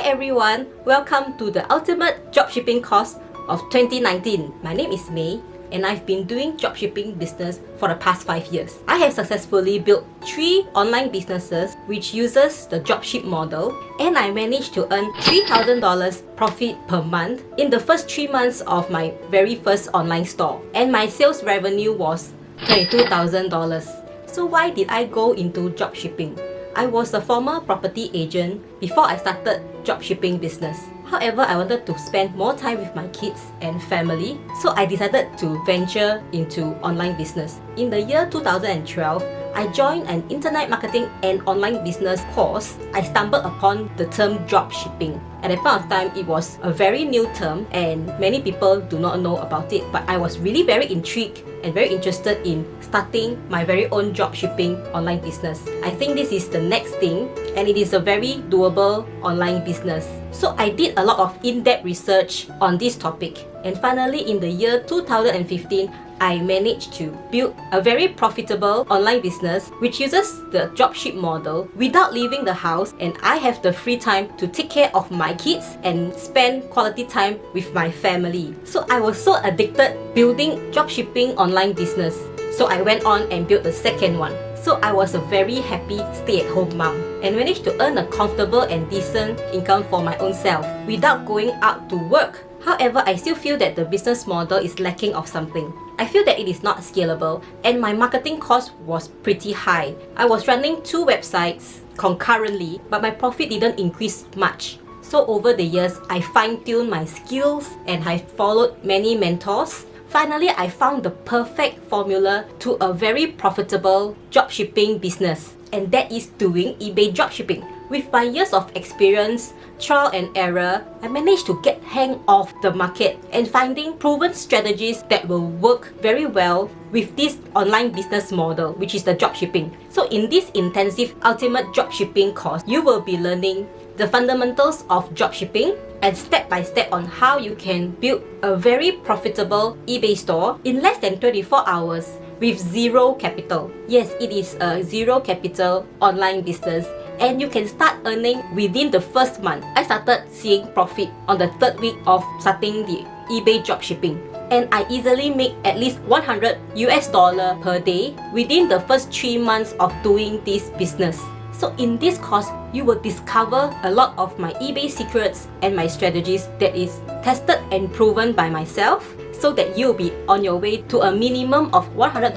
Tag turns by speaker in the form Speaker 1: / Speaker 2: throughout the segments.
Speaker 1: everyone, welcome to the ultimate dropshipping course of 2019. My name is May and I've been doing dropshipping business for the past 5 years. I have successfully built 3 online businesses which uses the dropship model, and I managed to earn $3,000 profit per month in the first 3 months of my very first online store, and my sales revenue was $22,000. So why did I go into dropshipping? I was a former property agent before I started dropshipping business. However, I wanted to spend more time with my kids and family, so I decided to venture into online business. In the year 2012, I joined an internet marketing and online business course. I stumbled upon the term dropshipping. At that point of time, it was a very new term and many people do not know about it, but I was really very intrigued and very interested in starting my very own dropshipping online business. I think this is the next thing and it is a very doable online business. So I did a lot of in-depth research on this topic, and finally in the year 2015, I managed to build a very profitable online business which uses the dropship model without leaving the house, and I have the free time to take care of my kids and spend quality time with my family. So I was so addicted building dropshipping online business. So I went on and built the second one. So I was a very happy stay-at-home mom and managed to earn a comfortable and decent income for my own self without going out to work. However, I still feel that the business model is lacking of something. I feel that it is not scalable and my marketing cost was pretty high. I was running 2 websites concurrently, but my profit didn't increase much. So over the years, I fine-tuned my skills and I followed many mentors. Finally, I found the perfect formula to a very profitable dropshipping business, and that is doing eBay dropshipping. With my years of experience, trial and error, I managed to get hang of the market and finding proven strategies that will work very well with this online business model, which is the dropshipping. So in this intensive ultimate dropshipping course, you will be learning the fundamentals of dropshipping and step by step on how you can build a very profitable eBay store in less than 24 hours with zero capital. Yes, it is a zero capital online business, and you can start earning within the first month. I started seeing profit on the 3rd week of starting the eBay dropshipping, and I easily make at least $100 per day within the first 3 months of doing this business. So in this course, you will discover a lot of my eBay secrets and my strategies that is tested and proven by myself, so that you'll be on your way to a minimum of $100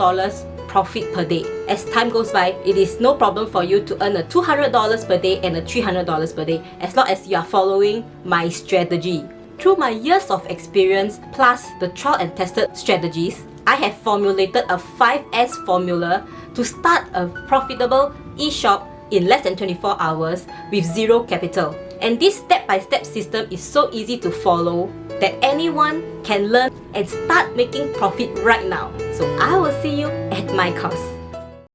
Speaker 1: profit per day. As time goes by, it is no problem for you to earn a $200 per day and a $300 per day as long as you are following my strategy. Through my years of experience plus the trial and tested strategies, I have formulated a 5S formula to start a profitable e-shop in less than 24 hours with zero capital. And this step-by-step system is so easy to follow that anyone can learn and start making profit right now. So I will see you at my course.